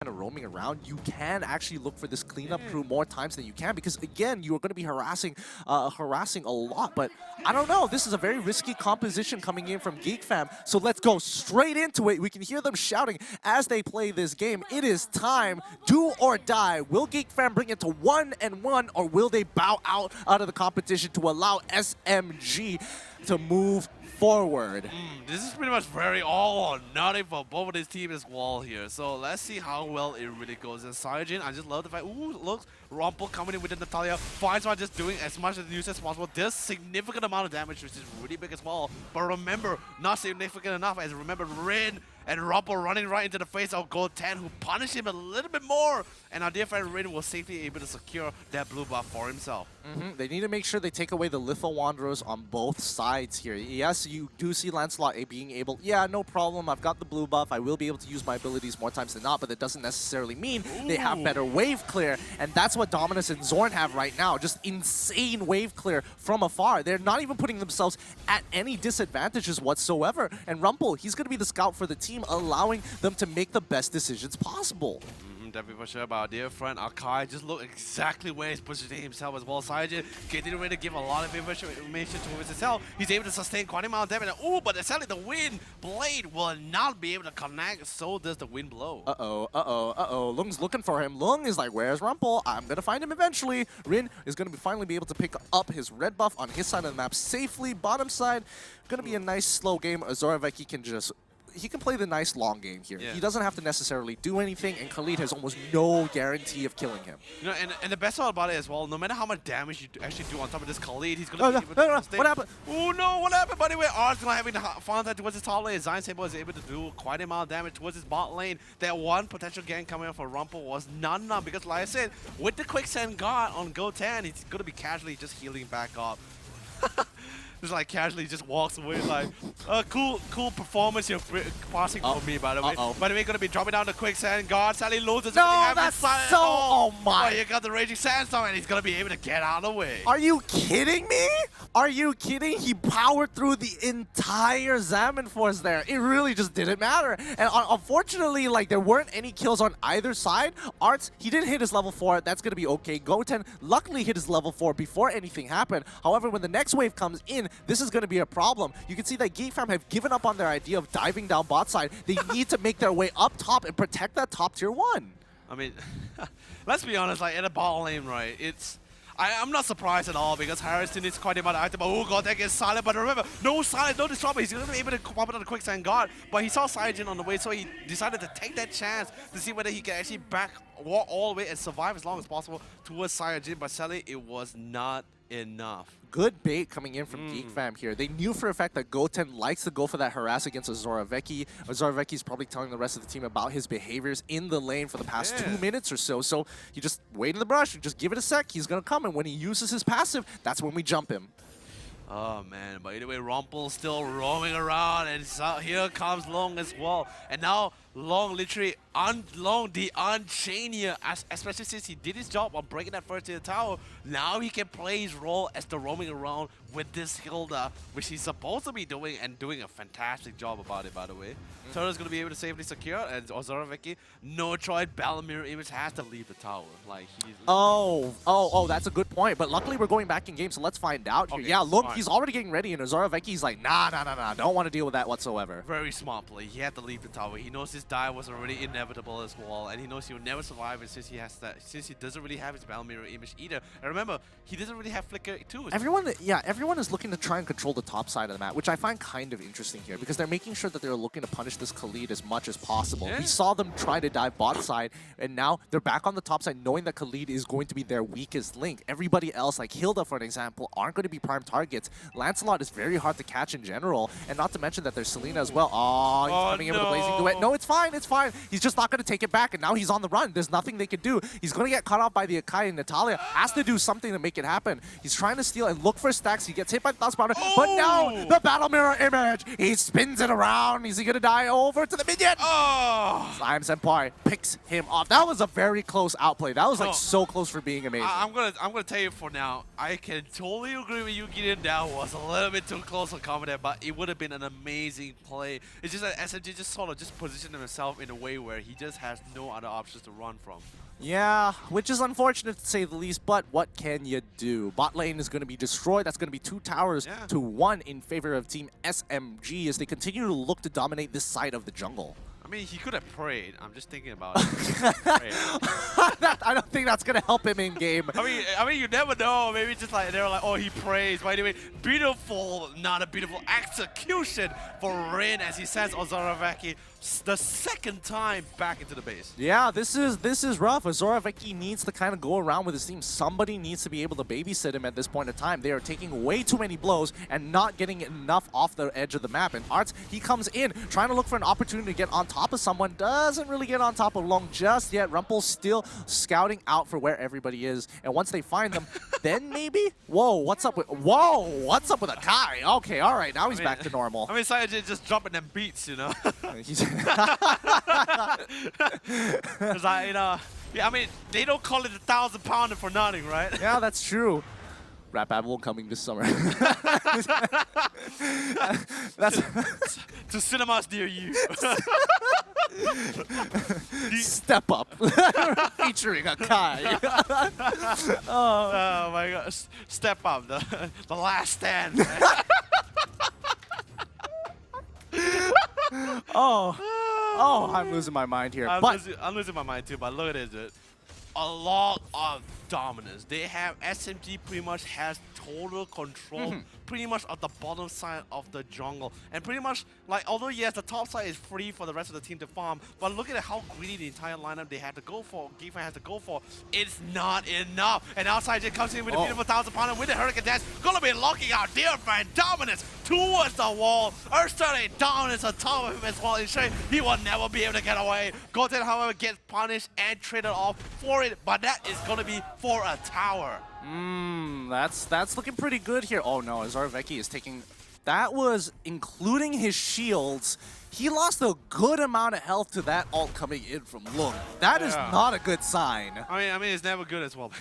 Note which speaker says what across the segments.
Speaker 1: kind of roaming around, you can actually look for this cleanup crew more times than you can, because again, you are going to be harassing a lot. But I don't know, this is a very risky composition coming in from Geek Fam, so let's go straight into it. We can hear them shouting as they play this game. It is time, do or die. Will Geek Fam bring it to 1-1, or will they bow out of the competition to allow SMG to move forward?
Speaker 2: This is pretty much very all or nothing for both of these teams as well here. So let's see how well it really goes. And Saiyajin, I just love the fact, ooh, look, Rumple coming in with Natalia. Finds one just doing as much as use as possible. Does significant amount of damage, which is really big as well. But remember, not significant enough, as remember, Rin and Rumple running right into the face of Gold 10, who punished him a little bit more. And our dear friend Rin was safely able to secure that blue buff for himself.
Speaker 1: They need to make sure they take away the Litho Wanderers on both sides here. Yes, you do see Lancelot being able, yeah, no problem, I've got the blue buff, I will be able to use my abilities more times than not, but that doesn't necessarily mean they have better wave clear, and that's what Dominus and Zorn have right now, just insane wave clear from afar. They're not even putting themselves at any disadvantages whatsoever, and Rumple, he's going to be the scout for the team, allowing them to make the best decisions possible.
Speaker 2: Definitely for sure, about our dear friend Akai. Just look exactly where he's positioning himself as well. Saiyajin getting ready to give a lot of information towards himself. He's able to sustain quite a amount of damage. Ooh, but sadly the wind blade will not be able to connect. So does the wind blow.
Speaker 1: Lung's looking for him. Lung is like, where's Rumple? I'm going to find him eventually. Rin is going to finally be able to pick up his red buff on his side of the map safely. Bottom side, going to be a nice slow game. Azoroveki can just... he can play the nice long game here. Yeah. He doesn't have to necessarily do anything, and Khalid has almost no guarantee of killing him.
Speaker 2: You know, and the best part about it as well, no matter how much damage you actually do on top of this Khalid, he's going to be able to stay.
Speaker 1: What happened?
Speaker 2: Oh no, what happened? By the way, Art's going to have the final time towards his top lane. Zion Saber was able to do quite a amount of damage towards his bot lane. That one potential gang coming up for Rumple was not enough, because like I said, with the Quicksand Guard on Go 10, he's going to be casually just healing back up. Just like casually just walks away like, cool performance you're passing for me, by the way. By the way, gonna be dropping down the Quicksand Guard. Sadly loses.
Speaker 1: No, that's so, oh my.
Speaker 2: Oh, you got the Raging Sandstorm and he's gonna be able to get out of the way.
Speaker 1: Are you kidding me? Are you kidding? He powered through the entire Zaman Force there. It really just didn't matter. And unfortunately, like, there weren't any kills on either side. Arts, he didn't hit his level 4. That's gonna be okay. Goten luckily hit his level 4 before anything happened. However, when the next wave comes in, this is going to be a problem. You can see that Geek Fam have given up on their idea of diving down bot side. They need to make their way up top and protect that top tier 1.
Speaker 2: I mean, let's be honest, like in a bot lane, right, I'm not surprised at all, because Harrison is quite about item. Oh god, that gets silent, but remember, no silence, no disruptor. He's going to be able to come up on the Quicksand Guard, but he saw Saiyajin on the way, so he decided to take that chance to see whether he can actually walk all the way and survive as long as possible towards Saiyajin, but sadly, it was not enough.
Speaker 1: Good bait coming in from Geek Fam here. They knew for a fact that Goten likes to go for that harass against Azoroveki. Azoroveki is probably telling the rest of the team about his behaviors in the lane for the past 2 minutes or so. So you just wait in the brush, you just give it a sec, he's going to come, and when he uses his passive, that's when we jump him.
Speaker 2: Oh man, but anyway, Rumple still roaming around, and so here comes Long as well. And now Long literally the Unchained here, especially since he did his job on breaking that first tier tower. Now he can play his role as the roaming around with this Hilda, which he's supposed to be doing, and doing a fantastic job about it, by the way. Turtle's going to be able to safely secure, and Azoroveki, no choice, Balamir Image has to leave the tower. Like he's
Speaker 1: that's a good point. But luckily we're going back in game, so let's find out. Okay, yeah, look, he's already getting ready, and Azoraveki's like, nah, don't want to deal with that whatsoever.
Speaker 2: Very smart play. He had to leave the tower. He knows his die was already inevitable as well, and he knows he'll never survive it since he doesn't really have his Balamir Image either. And remember, he doesn't really have Flicker too.
Speaker 1: Everyone is looking to try and control the top side of the map, which I find kind of interesting here, because they're making sure that they're looking to punish this Khalid as much as possible. We saw them try to dive bot side, and now they're back on the top side knowing that Khalid is going to be their weakest link. Everybody else, like Hilda for an example, aren't going to be prime targets. Lancelot is very hard to catch in general, and not to mention that there's Selena as well. Oh, he's coming in with a blazing duet. No, it's fine, it's fine. He's just not going to take it back, and now he's on the run. There's nothing they can do. He's going to get cut off by the Akai, and Natalia has to do something to make it happen. He's trying to steal and look for stacks. He gets hit by the Thousand Pounder, but now the Battle Mirror Image. He spins it around. Is he going to die over to the minion? Slime Senpai picks him off. That was a very close outplay. That was like so close for being amazing.
Speaker 2: I'm gonna tell you for now, I can totally agree with you. Gideon. That was a little bit too close for combat, but it would have been an amazing play. It's just that SMG just sort of just positioned himself in a way where he just has no other options to run from.
Speaker 1: Yeah, which is unfortunate to say the least, but what can you do? Bot lane is going to be destroyed. That's going to be 2 towers to 1 in favor of Team SMG as they continue to look to dominate this side of the jungle.
Speaker 2: I mean, he could have prayed. I'm just thinking about it.
Speaker 1: I don't think that's going to help him in game.
Speaker 2: I mean, you never know. Maybe just like they're like, oh, he prays. By the way, beautiful, not a beautiful execution for Rin as he sends Ozoroveki the second time back into the base.
Speaker 1: Yeah, this is rough. Ozoroveki needs to kind of go around with his team. Somebody needs to be able to babysit him at this point in time. They are taking way too many blows and not getting enough off the edge of the map. And Arts, he comes in trying to look for an opportunity to get on top of someone. Doesn't really get on top of Long just yet. Rumple's still scouting out for where everybody is. And once they find them, then maybe? Whoa, what's up with a Kai? Okay, all right, now he's back to normal.
Speaker 2: I mean, Sayajin just dropping them beats, you know? It's like, you know, yeah, I mean, they don't call it 1,000-pounder for nothing, right?
Speaker 1: Yeah, that's true. Rap Battle coming this summer. That's
Speaker 2: to cinemas near you.
Speaker 1: Step Up, featuring a Kai.
Speaker 2: Oh my God, Step Up, the last stand.
Speaker 1: Oh, I'm losing my mind here.
Speaker 2: I'm losing my mind too, but look at this. A lot of dominance. They have SMG pretty much has total control pretty much of the bottom side of the jungle. And pretty much, like, although yes, the top side is free for the rest of the team to farm, but look at how greedy the entire lineup they had to go for, Geek has to go for. It's not enough. And outside just comes in with a beautiful 1,000-pounder with the Hurricane Dance. Gonna be locking out dear friend Dominance towards the wall. Earthstone Dominance on top of him as well, ensuring he will never be able to get away. Goten, however, gets punished and traded off for it, but that is gonna be for a tower.
Speaker 1: That's looking pretty good here. Oh no, Ozoroveki is taking... That was including his shields. He lost a good amount of health to that ult coming in from Lung. That is not a good sign.
Speaker 2: I mean, it's never good as well.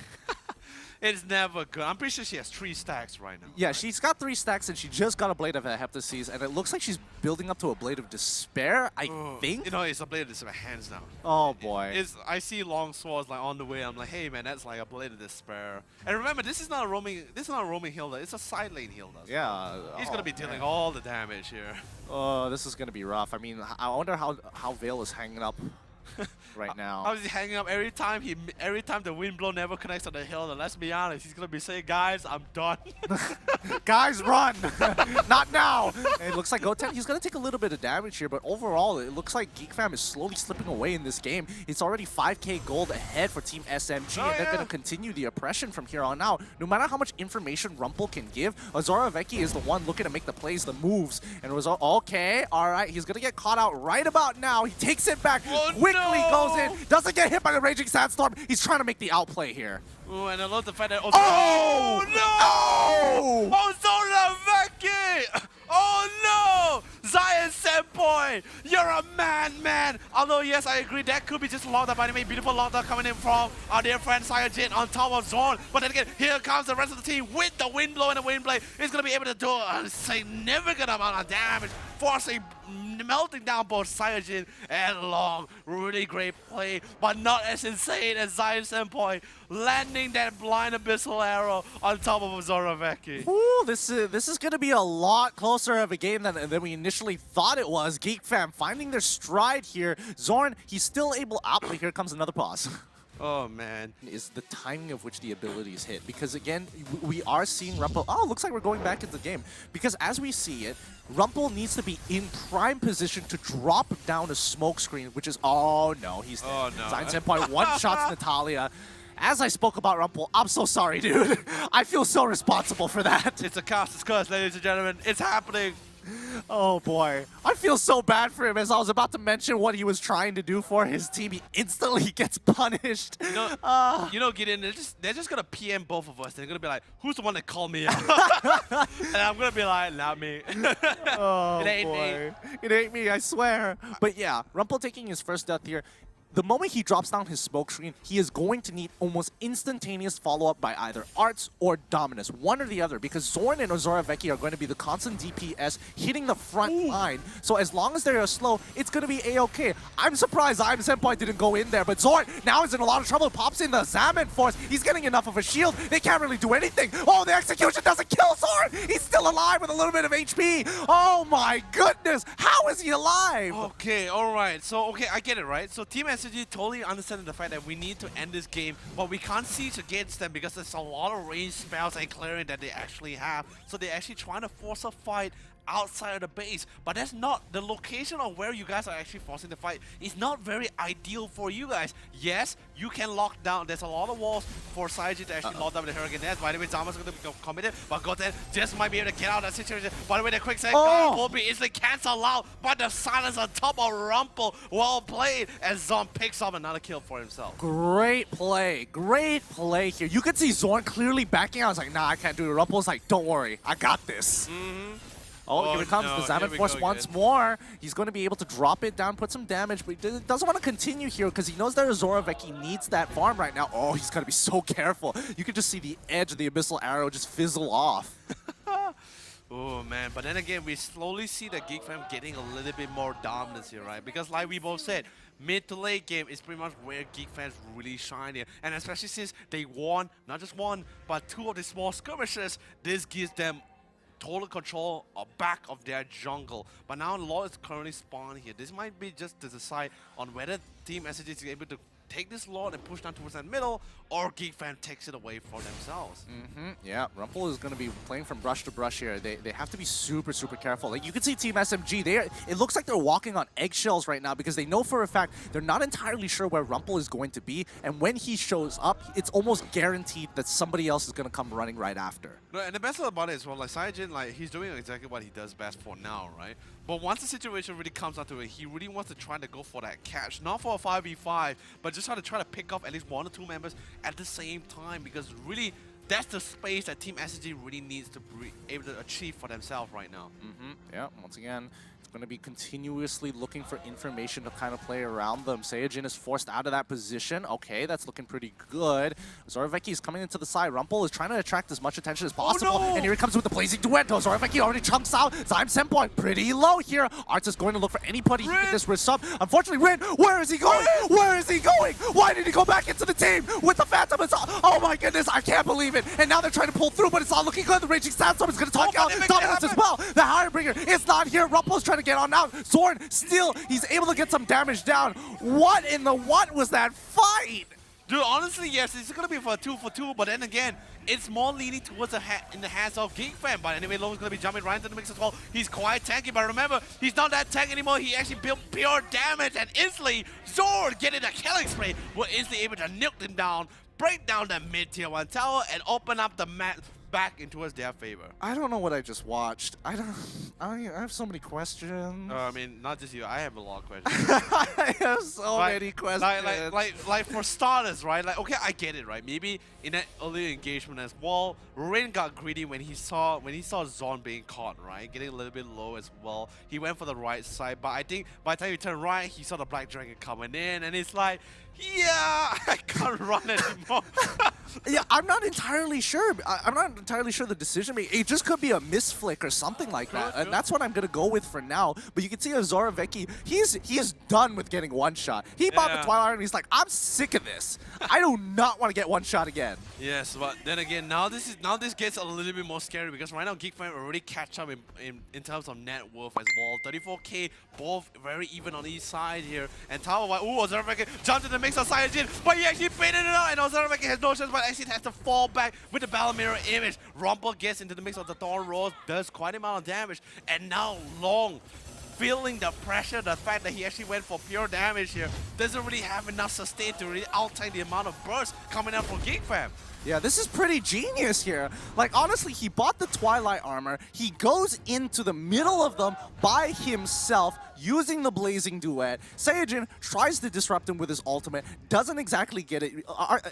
Speaker 2: It's never good. I'm pretty sure she has 3 stacks right now.
Speaker 1: Yeah, she's got 3 stacks and she just got a Blade of Heptases, and it looks like she's building up to a Blade of Despair, I think.
Speaker 2: You know, it's a Blade of Despair hands down.
Speaker 1: Oh boy.
Speaker 2: I see long swords like on the way. I'm like, hey man, that's like a Blade of Despair. And remember, this is not a roaming healer. It's a side lane healer.
Speaker 1: Yeah.
Speaker 2: He's gonna be dealing all the damage here.
Speaker 1: Oh, this is gonna be rough. I mean, I wonder how Vale is hanging up right now.
Speaker 2: How is he hanging up every time the wind blow never connects on the hill? And let's be honest, he's gonna be saying, guys, I'm done.
Speaker 1: Guys, run! Not now! And it looks like Goten, he's gonna take a little bit of damage here, but overall, it looks like Geek Fam is slowly slipping away in this game. It's already 5k gold ahead for Team SMG, and they're gonna continue the oppression from here on out. No matter how much information Rumple can give, Ozoroveki is the one looking to make the plays, the moves, and it was okay, alright, he's gonna get caught out right about now. He takes it back, quickly goes in, doesn't get hit by the Raging Sandstorm. He's trying to make the outplay here.
Speaker 2: Ooh, and I love the fact that...
Speaker 1: Oh no!
Speaker 2: Ozoroveki! Oh no! Zion Senpai! You're a man! Although, yes, I agree, that could be just locked by the way. Beautiful lockdown coming in from our dear friend Sayajin on top of Zorn. But then again, here comes the rest of the team with the Wind Blow and the Wind Blade. He's going to be able to do a significant amount of damage, forcing melting down both Sayajin and Long. Really great play, but not as insane as Zion Senpai landing that blind abyssal arrow on top of Ozoroveki.
Speaker 1: Ooh, this is going to be a lot closer of a game than we initially thought it was. Geek Fam finding their stride here. Zorn, he's still able to outplay. Here comes another pause.
Speaker 2: Oh man.
Speaker 1: Is the timing of which the abilities hit. Because again, we are seeing Rumple. Oh, looks like we're going back into the game. Because as we see it, Rumple needs to be in prime position to drop down a smoke screen, which is, oh no, he's dead.
Speaker 2: Oh no.
Speaker 1: Zion Senpai one-shots Natalia. As I spoke about Rumple, I'm so sorry, dude. I feel so responsible for that.
Speaker 2: It's a caster's curse, ladies and gentlemen. It's happening.
Speaker 1: Oh boy. I feel so bad for him. As I was about to mention what he was trying to do for his team, he instantly gets punished.
Speaker 2: You know, Gideon, they're just gonna PM both of us. They're gonna be like, who's the one that called me out? And I'm gonna be like, not me.
Speaker 1: Oh
Speaker 2: it ain't
Speaker 1: boy.
Speaker 2: me.
Speaker 1: It ain't me, I swear. But yeah, Rumple taking his first death here. the moment he drops down his smoke screen, he is going to need almost instantaneous follow-up by either Arts or Dominus, one or the other, because Zorn and Ozoroveki are going to be the constant DPS hitting the front line. So as long as they are slow, it's going to be A-okay. I'm surprised I'm Senpai didn't go in there, but Zorn now is in a lot of trouble. Pops in the Salmon Force. He's getting enough of a shield. They can't really do anything. Oh, the execution doesn't kill Zorn. He's still alive with a little bit of HP. Oh my goodness. How is he alive?
Speaker 2: Okay, alright. So, okay, I get it, right? So Team SMG totally understands the fact that we need to end this game, but we can't siege against them because there's a lot of range spells and clearing that they actually have. So they're actually trying to force a fight outside of the base, but that's not the location of where you guys are actually forcing the fight. It's not very ideal for you guys. Yes, you can lock down. There's a lot of walls for Saiji to actually lock down with the Hurricane Nest. By the way, Zama's going to become committed, but Goten just might be able to get out of that situation. By the way, the quick set will be easily cancelled out, but the silence on top of Rumple, well played, as Zorn picks up another kill for himself.
Speaker 1: Great play here. You could see Zorn clearly backing out. I was like, nah, I can't do it. Rumple's like, don't worry, I got this. Oh, here it comes. The Salmon Force once more. He's going to be able to drop it down, put some damage, but he doesn't want to continue here because he knows that Ozoroveki needs that farm right now. Oh, he's got to be so careful. You can just see the edge of the Abyssal Arrow just fizzle off.
Speaker 2: Oh man, but then again, we slowly see the Geek fam getting a little bit more dominance here, right? Because like we both said, mid to late game is pretty much where Geek fans really shine here. And especially since they won, not just one, but two of the small skirmishes, this gives them total control back of their jungle. But now Law is currently spawned here. This might be just to decide on whether Team SMG is able to take this Lord and push down towards that middle, or Geek Fam takes it away for themselves.
Speaker 1: Yeah, Rumple is going to be playing from brush to brush here. They have to be super careful. Like you can see Team SMG, it looks like they're walking on eggshells right now because they know for a fact they're not entirely sure where Rumple is going to be, and when he shows up, it's almost guaranteed that somebody else is going to come running right after.
Speaker 2: No, and the best thing about it is, well, like Saijin, like he's doing exactly what he does best for now, right? But once the situation really comes down to it, he really wants to try to go for that catch. Not for a 5v5, but just try to pick off at least one or two members at the same time, because really, that's the space that Team SMG really needs to be able to achieve for themselves right now.
Speaker 1: Yeah, once again, it's going to be continuously looking for information to kind of play around them. Saiyajin is forced out of that position. Okay, that's looking pretty good. Ozoroveki is coming into the side. Rumple is trying to attract as much attention as possible. And here he comes with the Blazing Duet. Ozoroveki already chunks out. Zyme Senpai pretty low here. Arts is going to look for anybody he can disrupt up. Unfortunately, Rin, where is he going? Where is he going? Why did he go back into the team with the Phantom? Oh my goodness, I can't believe it. And now they're trying to pull through, but it's not looking good. The Raging Sandstorm is going to talk out Dominus as well. The Hirebringer is not here. Rumple's trying to get on out. Zorn still, he's able to get some damage down. What in the what was that fight?
Speaker 2: Dude, honestly, yes, it's going to be for a 2-for-2, but then again, it's more leaning towards in the hands of Geek Fam. But anyway, Lowe's going to be jumping right into the mix as well. He's quite tanky, but remember, he's not that tank anymore. He actually built pure damage, and instantly, Zorn getting a killing spree, was instantly able to nuke him down, break down the mid-tier 1 tower, and open up the map back into their favor.
Speaker 1: I don't know what I just watched. I have so many questions.
Speaker 2: I mean, not just you. I have a lot of questions.
Speaker 1: I have so many questions.
Speaker 2: Like for starters, right? Like, okay, I get it, right? Maybe in that earlier engagement as well, Rain got greedy when he saw Zorn being caught, right? Getting a little bit low as well. He went for the right side, but I think by the time he turned right, he saw the Black Dragon coming in, and it's like, yeah, I can't run anymore.
Speaker 1: Yeah, I'm not entirely sure. I'm not entirely sure the decision making. It just could be a misflick or something like that, and that's what I'm gonna go with for now. But you can see Ozoroveki, he is done with getting one shot. He bought the Twilight and he's like, I'm sick of this. I do not want to get one shot again.
Speaker 2: Yes, but then again, now this gets a little bit more scary because right now Geek Fam already catch up in terms of net worth as well. 34k, both very even on each side here. And Tower, ooh, Ozoroveki jumped in the mix of Saiyajin, but he actually baited it out, and Ozoroveki has no chance, but actually has to fall back with the Battle Mirror image. Rumple gets into the mix of the Thorn Rose, does quite a amount of damage, and now Long, feeling the pressure, the fact that he actually went for pure damage here, doesn't really have enough sustain to really outtake the amount of burst coming out from Geek Fam.
Speaker 1: Yeah, this is pretty genius here. Like, honestly, he bought the Twilight armor. He goes into the middle of them by himself, using the Blazing Duet. Saiyajin tries to disrupt him with his ultimate, doesn't exactly get it.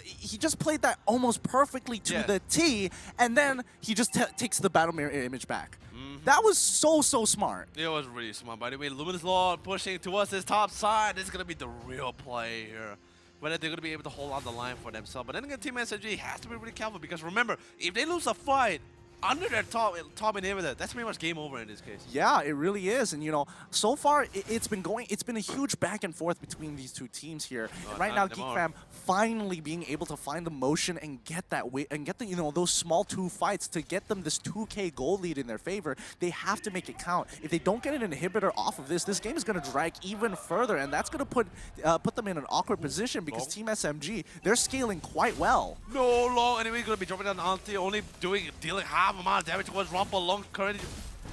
Speaker 1: He just played that almost perfectly to the T, and then he just takes the Battle Mirror image back. That was so smart.
Speaker 2: It was really smart. By the way, Luminous Lord pushing towards his top side. This is going to be the real play here. Whether they're going to be able to hold on the line for themselves. But then again, Team SMG has to be really careful because remember, if they lose a fight under their top inhibitor, that's pretty much game over in this case.
Speaker 1: Yeah, it really is. And, you know, so far it's been a huge back and forth between these two teams here. And right now, Geek Fam finally being able to find the motion and get that way and get the, you know, those small 2 fights to get them this 2K goal lead in their favor. They have to make it count. If they don't get an inhibitor off of this game is going to drag even further, and that's going to put them in an awkward position because Team SMG, they're scaling quite well.
Speaker 2: No long anyway, going to be dropping down ulti, only dealing half amount of damage towards Rumble. Long currently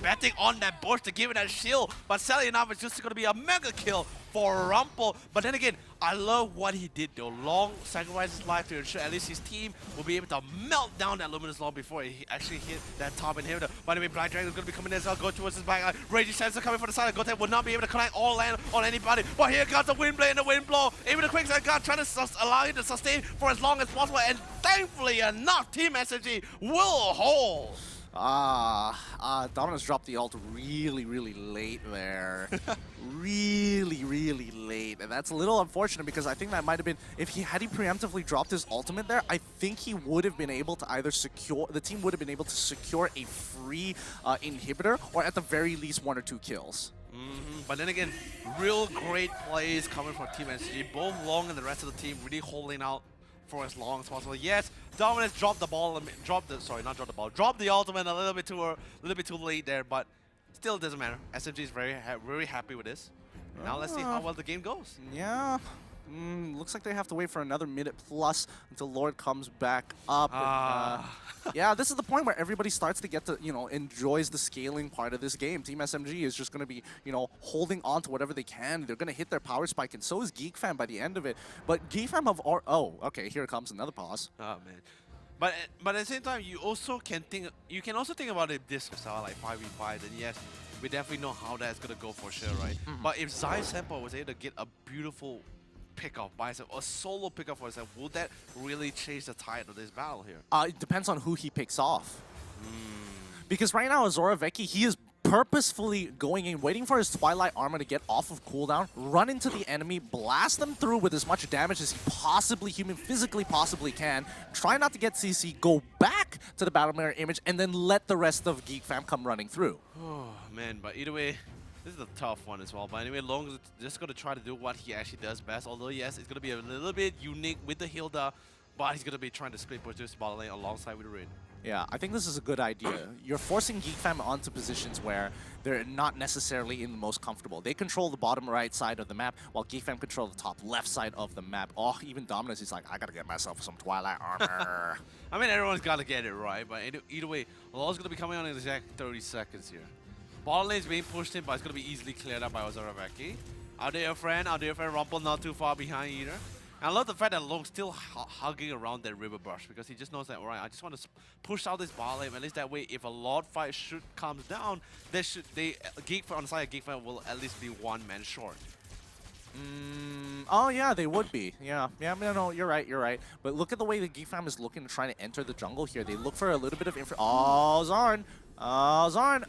Speaker 2: betting on that bush to give it that shield, but sadly enough, it's just going to be a mega kill for Rumble. But then again, I love what he did though. Long sacrificed his life to ensure at least his team will be able to melt down that Luminous Lord before he actually hit that top inhibitor. By the way, Black Dragon is going to be coming in as well, go towards his back line. Raging Sensor coming for the side. Goten will not be able to connect all land on anybody. But here comes the wind blade and the wind blow. Even the quick side guard trying to allow you to sustain for as long as possible. And thankfully enough, Team SMG will hold.
Speaker 1: Dominus dropped the ult really late there. really late. And that's a little unfortunate because I think that might have been, if he had preemptively dropped his ultimate there, I think he would have been able to either the team would have been able to secure a free inhibitor or at the very least 1 or 2 kills.
Speaker 2: But then again, real great plays coming from Team SMG. Both Long and the rest of the team really holding out for as long as possible. Yes, Dominus dropped the ball, dropped the ultimate a little bit too late there, but still it doesn't matter. SMG is very happy with this. Now let's see how well the game goes.
Speaker 1: Yeah. Looks like they have to wait for another minute plus until Lord comes back up. Yeah, this is the point where everybody starts to get to, you know, enjoys the scaling part of this game. Team SMG is just going to be, you know, holding on to whatever they can. They're going to hit their power spike, and so is Geek Fam by the end of it. But Geek Fam have oh, okay, here comes another pause.
Speaker 2: Oh man. But at the same time, you can also think about it this style, like 5v5, then yes, we definitely know how that's going to go for sure, right? But if Zai Senpai was able to get a beautiful pickoff by himself, a solo pickoff for himself, will that really change the tide of this battle here?
Speaker 1: It depends on who he picks off. Because right now, Azora Vecchi, he is purposefully going in, waiting for his Twilight Armor to get off of cooldown, run into the enemy, blast them through with as much damage as he physically possibly can, try not to get CC, go back to the Battle Mirror image, and then let the rest of Geek Fam come running through.
Speaker 2: Oh man, but either way, this is a tough one as well. But anyway, Long is just going to try to do what he actually does best. Although, yes, it's going to be a little bit unique with the Hilda, but he's going to be trying to split push this bottom lane alongside with the Rin.
Speaker 1: Yeah, I think this is a good idea. You're forcing Geek Fam onto positions where they're not necessarily in the most comfortable. They control the bottom right side of the map, while Geek Fam control the top left side of the map. Oh, even Dominus is like, I gotta get myself some Twilight Armor.
Speaker 2: I mean, everyone's got to get it right, but either way, Law's going to be coming on in exact 30 seconds here. Bottom lane is being pushed in, but it's going to be easily cleared up by Azora Vecchi. Out there, friend. Rumble not too far behind either. And I love the fact that Long's still hugging around that river brush because he just knows that, alright, I just want to push out this bottom lane. At least that way, if a Lord fight comes down, Geek on the side of Geek Fan will at least be 1 man short.
Speaker 1: Oh yeah, they would be. Yeah, no, you're right. But look at the way the Geek Fam is looking to try to enter the jungle here. They look for a little bit of Oh, Zarn. Zarn.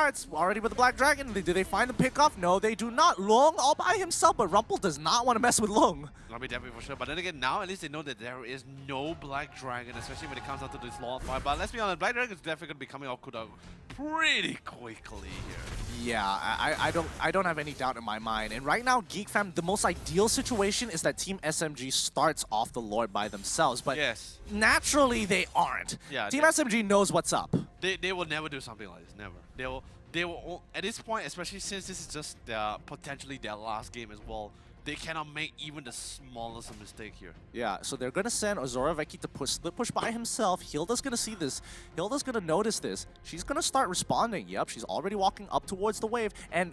Speaker 1: It's already with the Black Dragon. Do they find the pickoff? No, they do not. Long all by himself, but Rumple does not want to mess with Long.
Speaker 2: I'll be definitely for sure. But then again, now at least they know that there is no Black Dragon, especially when it comes down to this long fight. But let's be honest, Black Dragon is definitely going to be coming off cooldown pretty quickly here.
Speaker 1: Yeah, I don't have any doubt in my mind. And right now, Geek Fam, the most ideal situation is that Team SMG starts off the Lord by themselves. But
Speaker 2: yes,
Speaker 1: naturally, they aren't.
Speaker 2: Yeah,
Speaker 1: Team SMG knows what's up.
Speaker 2: They will never do something like this. Never. They will at this point, especially since this is just potentially their last game as well. They cannot make even the smallest mistake here.
Speaker 1: Yeah, so they're going to send Azora Vecchi to split push by himself. Hilda's going to see this. Hilda's going to notice this. She's going to start responding. Yep, she's already walking up towards the wave. And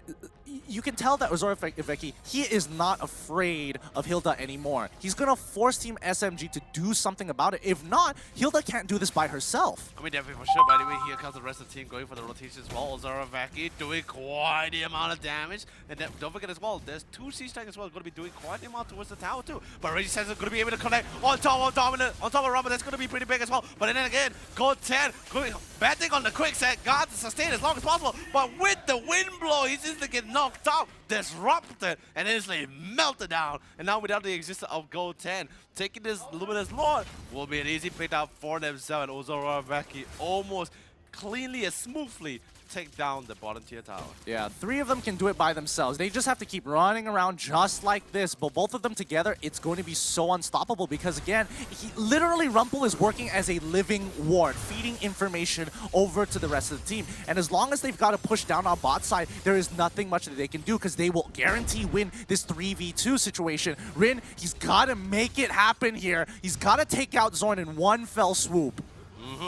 Speaker 1: you can tell that Azora Vecchi, he is not afraid of Hilda anymore. He's going to force Team SMG to do something about it. If not, Hilda can't do this by herself.
Speaker 2: I mean, definitely for sure. By the way, here comes the rest of the team going for the rotation as well. Azora Vecchi doing quite the amount of damage. And then, don't forget as well, there's 2 siege tanks as well going to going to be doing quite a amount towards the tower too. But Reggie says it's going to be able to connect on top of Dominant, on top of Rumble. That's going to be pretty big as well. But then again, Gold 10 betting on the quick set, guard to sustain as long as possible. But with the wind blow, he's just get knocked out, disrupted, and instantly melted down. And now without the existence of Gold 10, taking this Luminous Lord will be an easy pickup for themselves. And Ozoroveki almost cleanly and smoothly take down the bottom tier tower.
Speaker 1: Yeah, 3 of them can do it by themselves. They just have to keep running around just like this. But both of them together, it's going to be so unstoppable because, again, literally Rumple is working as a living ward, feeding information over to the rest of the team. And as long as they've got to push down on bot side, there is nothing much that they can do because they will guarantee win this 3v2 situation. Rin, he's got to make it happen here. He's got to take out Zorn in one fell swoop.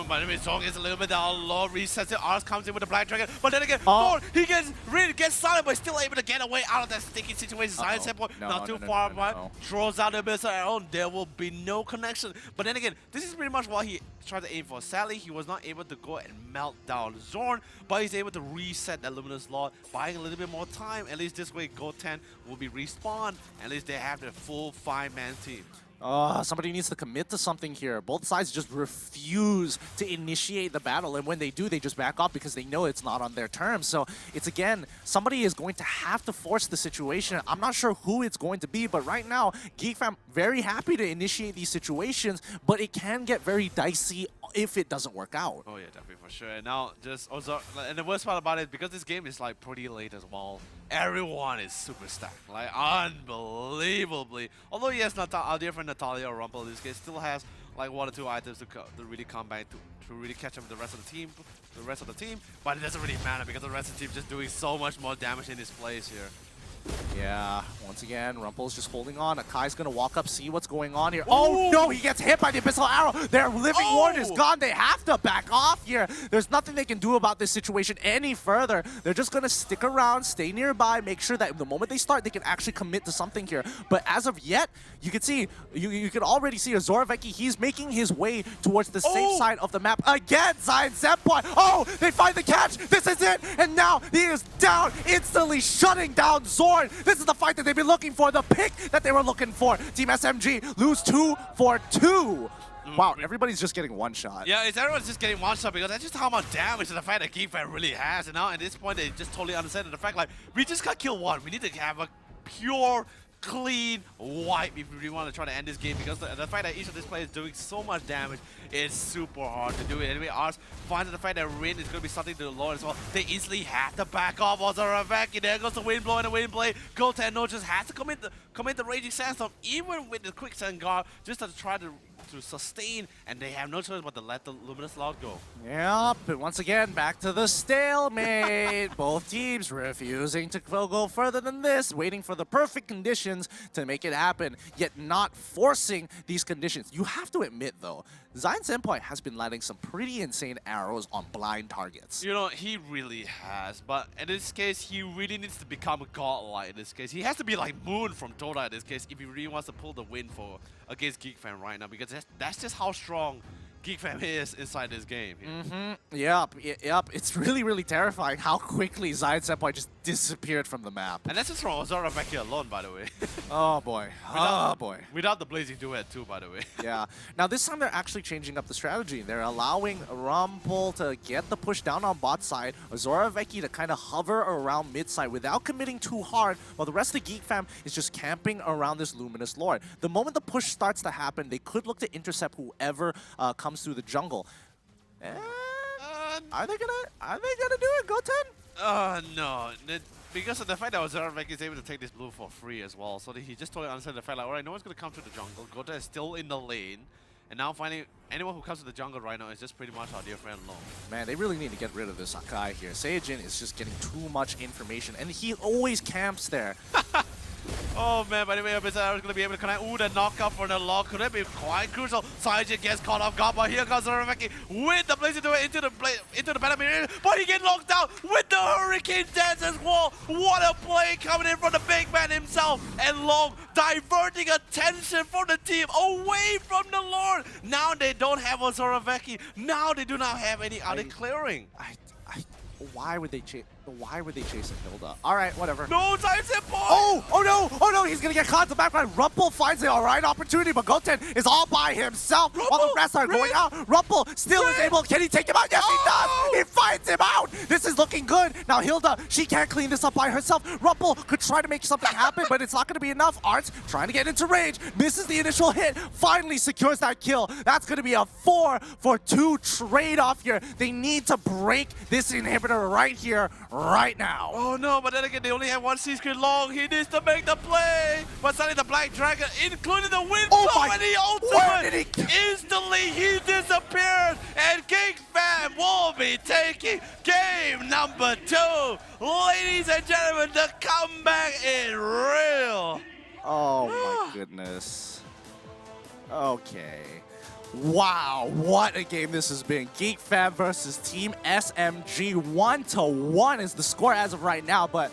Speaker 2: But anyway, Zorn gets a little bit down low, resets it, Ars comes in with the Black Dragon, but then again, Zorn, he gets silent, but still able to get away out of that sticky situation. Science Temple, not too far apart, throws out the missile arrow, there will be no connection. But then again, this is pretty much what he tried to aim for. Sadly, he was not able to go and melt down Zorn, but he's able to reset that Luminous Lord, buying a little bit more time. At least this way, Gold 10 will be respawned. At least they have the full 5-man team.
Speaker 1: Somebody needs to commit to something here. Both sides just refuse to initiate the battle, and when they do, they just back off because they know it's not on their terms. So it's, again, somebody is going to have to force the situation. I'm not sure who it's going to be, but right now, Geek Fam very happy to initiate these situations, but it can get very dicey if it doesn't work out.
Speaker 2: Oh yeah, definitely for sure. And now, just also, and the worst part about it, because this game is like pretty late as well, everyone is super stacked, like unbelievably. Although yes, our dear friend Natalia or Rumple in this case still has like 1 or 2 items to really come back to really catch up with the rest of the team. But it doesn't really matter because the rest of the team just doing so much more damage in this place here.
Speaker 1: Yeah, once again, Rumple's just holding on. Akai's gonna walk up, see what's going on here. Oh no, he gets hit by the Abyssal Arrow. Their living ward is gone. They have to back off here. There's nothing they can do about this situation any further. They're just gonna stick around, stay nearby, make sure that the moment they start, they can actually commit to something here. But as of yet, you can see, you can already see Ozoroveki, he's making his way towards the safe side of the map. Again, Zion Senpai. Oh, they find the catch. This is it. And now he is down, instantly shutting down Zorn. This is the fight that they've been looking for, the pick that they were looking for. Team SMG lose 2 for 2. Wow, everybody's just getting one shot.
Speaker 2: Yeah, everyone's just getting one shot because that's just how much damage the fact that Geek Fam really has. And now at this point, they just totally understand the fact like, we just got kill 1. We need to have a pure, clean wipe if we really want to try to end this game because the fact that each of these players is doing so much damage is super hard to do it. Anyway, Ars finds the fact that Rin is going to be something to the Lord as well. They easily have to back off Ozoroveki. There goes the wind blow and the wind blade. Gold 10 no just has to commit the Raging Sandstorm even with the Quicksand Guard just to try to sustain, and they have no choice but to let the Luminous Lord go.
Speaker 1: Yep, but once again, back to the stalemate. Both teams refusing to go further than this, waiting for the perfect conditions to make it happen, yet not forcing these conditions. You have to admit, though, Zion Senpai has been landing some pretty insane arrows on blind targets.
Speaker 2: You know, he really has, but in this case, he really needs to become a godlike in this case. He has to be like Moon from Dota in this case if he really wants to pull the win against Geek Fam right now, because that's just how strong Geek Fam is inside this game.
Speaker 1: Yep. It's really, really terrifying how quickly Zion Senpai just disappeared from the map.
Speaker 2: And that's just from Ozoroveki alone, by the way.
Speaker 1: Oh boy. Boy.
Speaker 2: Without the Blazing Duet too, by the way.
Speaker 1: Yeah. Now this time they're actually changing up the strategy. They're allowing Rumple to get the push down on bot side, Ozoroveki to kind of hover around mid side without committing too hard, while the rest of the Geek Fam is just camping around this Luminous Lord. The moment the push starts to happen, they could look to intercept whoever comes through the jungle. Are they gonna do it, Go 10?
Speaker 2: No. Because of the fact that Ozoroveki is able to take this blue for free as well, so that he just totally understands the fact like, alright, no one's gonna come to the jungle. Gota is still in the lane, and now finding anyone who comes to the jungle right now is just pretty much our dear friend Long.
Speaker 1: Man, they really need to get rid of this Akai here. Saiyajin is just getting too much information, and he always camps there.
Speaker 2: Oh man, by the way, Abyssal is going to be able to connect. Ooh, the knockup for the lock could be quite crucial. Saijin gets caught off guard, but here comes Ozoroveki with the Blazing Duet into the battle area, but he gets locked out with the Hurricane Dance as well. What a play coming in from the big man himself, and Long diverting attention from the team away from the Lord. Now they don't have Ozoroveki. Now they do not have any other clearing.
Speaker 1: Why would they change? Why were they chasing Hilda? All right, whatever.
Speaker 2: No time to point!
Speaker 1: Oh no, he's gonna get caught in the background. Rumpel finds the alright opportunity, but Goten is all by himself while the rest are going out. Rumpel still is able, can he take him out? Yes, he does! He finds him out! This is looking good. Now Hilda, she can't clean this up by herself. Rumpel could try to make something happen, but it's not gonna be enough. Arts trying to get into range, misses the initial hit, finally secures that kill. That's gonna be a 4-for-2 trade-off here. They need to break this inhibitor right here, right now.
Speaker 2: Oh no, but then again, they only have one C-screen long. He needs to make the play. But suddenly the Black Dragon, including the wind, and the ultimate. Instantly, he disappeared. And Geek Fam will be taking game number 2. Ladies and gentlemen, the comeback is real.
Speaker 1: Oh my goodness. Okay. Wow, what a game this has been. Geek Fam versus Team SMG. 1-1 is the score as of right now, but